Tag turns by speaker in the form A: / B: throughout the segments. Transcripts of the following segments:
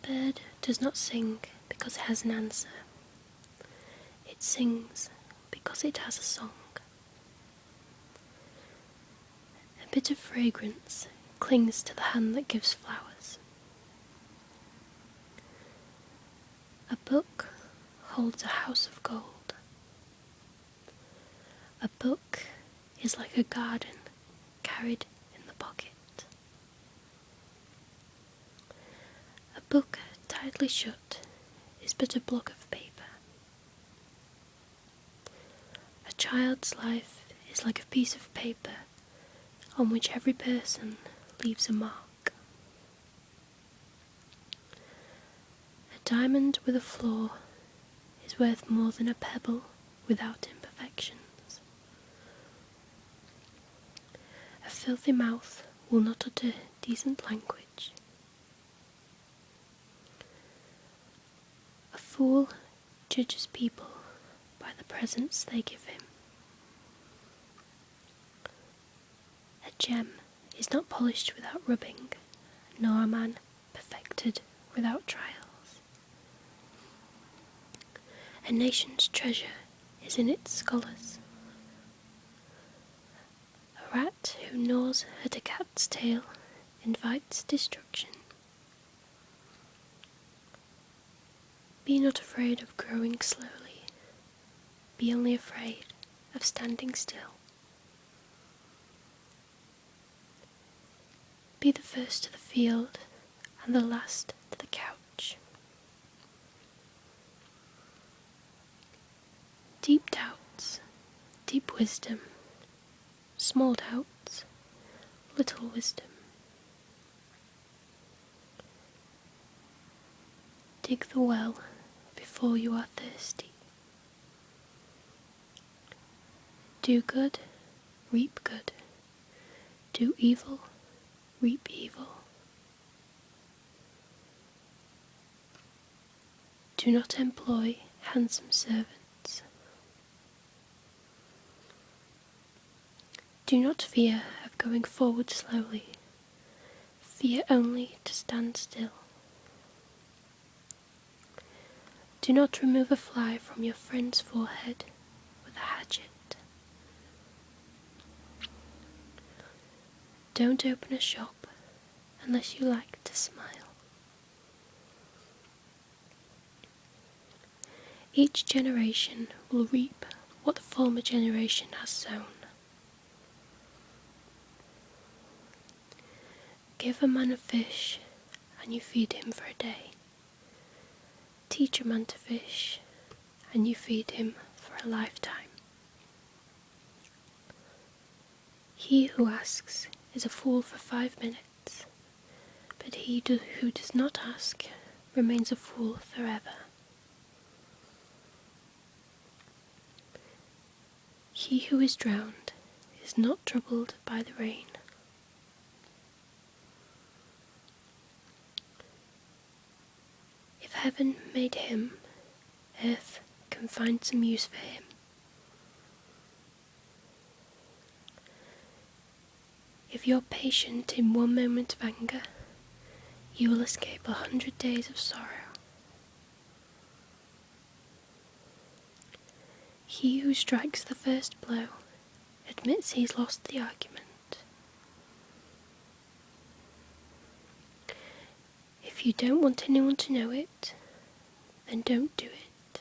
A: bird does not sing because it has an answer. It sings because it has a song. A bit of fragrance clings to the hand that gives flowers. A book holds a house of gold. A book is like a garden carried in the pocket. A book tightly shut is but a block of paper. A child's life is like a piece of paper on which every person leaves a mark. A diamond with a flaw is worth more than a pebble without imperfections. A filthy mouth will not utter decent language. A fool judges people by the presents they give him. A gem is not polished without rubbing, nor a man perfected without trials. A nation's treasure is in its scholars. A rat who gnaws at a cat's tail invites destruction. Be not afraid of growing slowly. Be only afraid of standing still. Be the first to the field and the last to the couch. Deep doubts, deep wisdom. Small doubts, little wisdom. Dig the well before you are thirsty. Do good, reap good. Do evil, reap evil. Do not employ handsome servants. Do not fear of going forward slowly. Fear only to stand still. Do not remove a fly from your friend's forehead with a hatchet. Don't open a shop unless you like to smile. Each generation will reap what the former generation has sown. Give a man a fish, and you feed him for a day. Teach a man to fish, and you feed him for a lifetime. He who asks is a fool for 5 minutes, but he who does not ask remains a fool forever. He who is drowned is not troubled by the rain. If heaven made him, earth can find some use for him. If you're patient in one moment of anger, you will escape 100 days of sorrow. He who strikes the first blow admits he's lost the argument. If you don't want anyone to know it, then don't do it.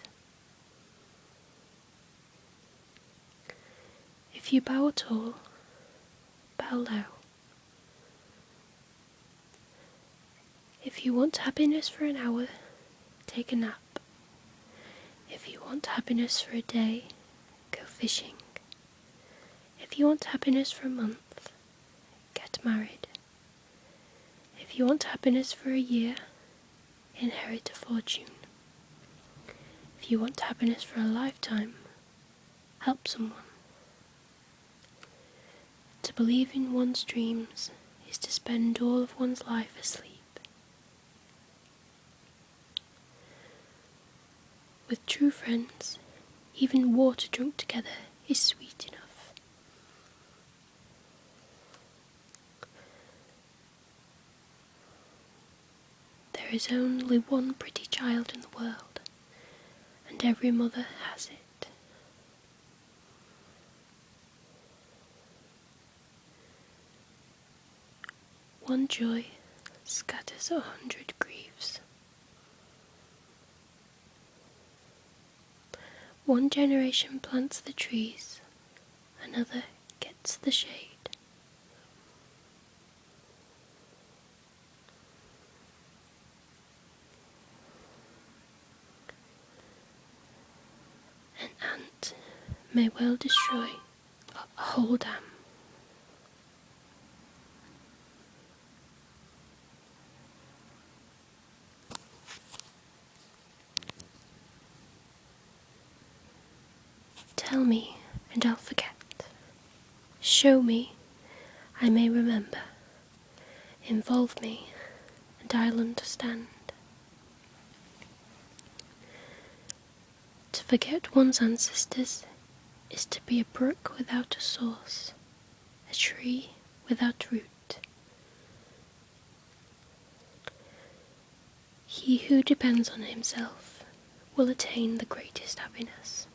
A: If you bow at all, bow low. If you want happiness for an hour, take a nap. If you want happiness for a day, go fishing. If you want happiness for a month, get married. If you want happiness for a year, inherit a fortune. If you want happiness for a lifetime, help someone. To believe in one's dreams is to spend all of one's life asleep. With true friends, even water drunk together is sweet enough. there is only one pretty child in the world, and every mother has it. One joy scatters 100 griefs. One generation plants the trees, another gets the shade. An ant may well destroy a whole dam. Tell me, and I'll forget. Show me, I may remember. Involve me, and I'll understand. To forget one's ancestors is to be a brook without a source, a tree without root. He who depends on himself will attain the greatest happiness.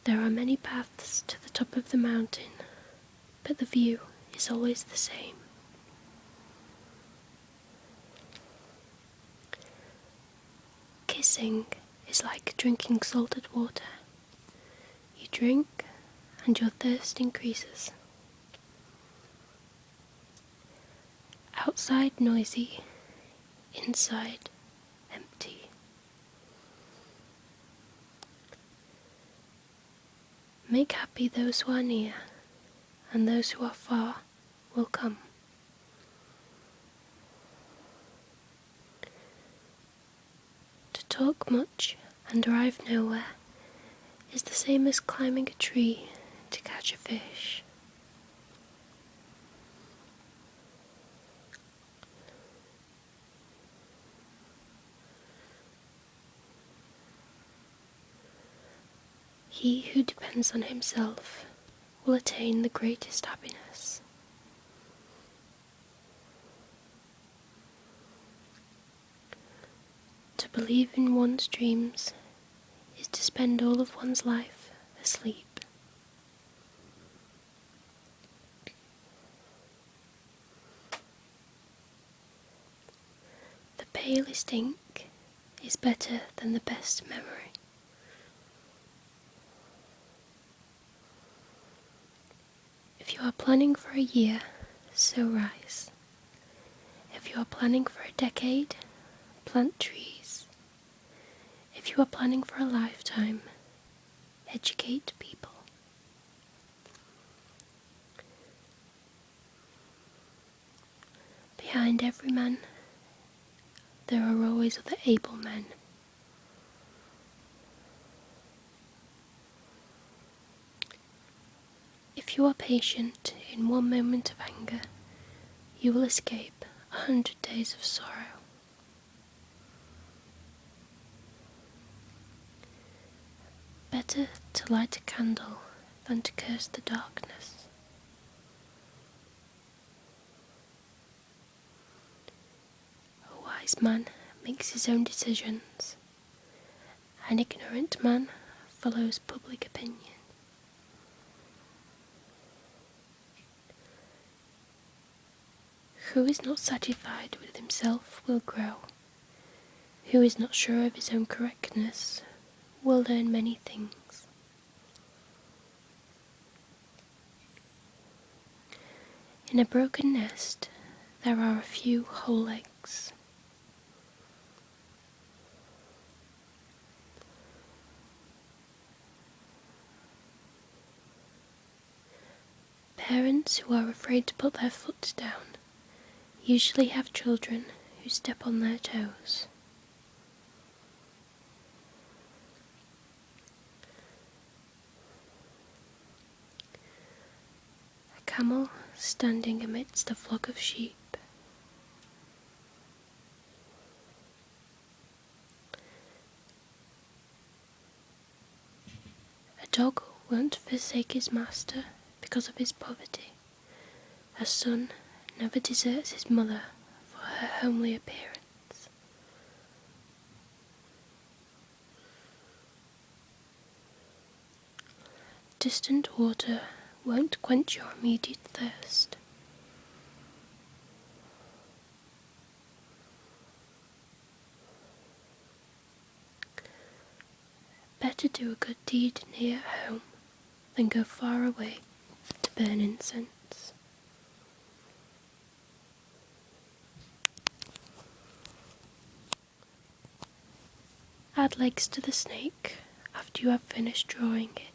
A: There are many paths to the top of the mountain, but the view is always the same. Kissing is like drinking salted water. You drink and your thirst increases. Outside noisy, inside empty. Make happy those who are near, and those who are far will come. To talk much and arrive nowhere is the same as climbing a tree to catch a fish. He who depends on himself will attain the greatest happiness. To believe in one's dreams is to spend all of one's life asleep. The palest ink is better than the best memory. If you are planning for a year, sow rice. If you are planning for a decade, plant trees. If you are planning for a lifetime, educate people. Behind every man, there are always other able men. If you are patient in one moment of anger, you will escape 100 days of sorrow. Better to light a candle than to curse the darkness. A wise man makes his own decisions. An ignorant man follows public opinion. Who is not satisfied with himself will grow. Who is not sure of his own correctness will learn many things. In a broken nest, there are a few whole eggs. Parents who are afraid to put their foot down usually have children who step on their toes. A camel standing amidst a flock of sheep. A dog won't forsake his master because of his poverty. A son never deserts his mother for her homely appearance. Distant water won't quench your immediate thirst. Better do a good deed near home than go far away to burn incense. Add legs to the snake after you have finished drawing it.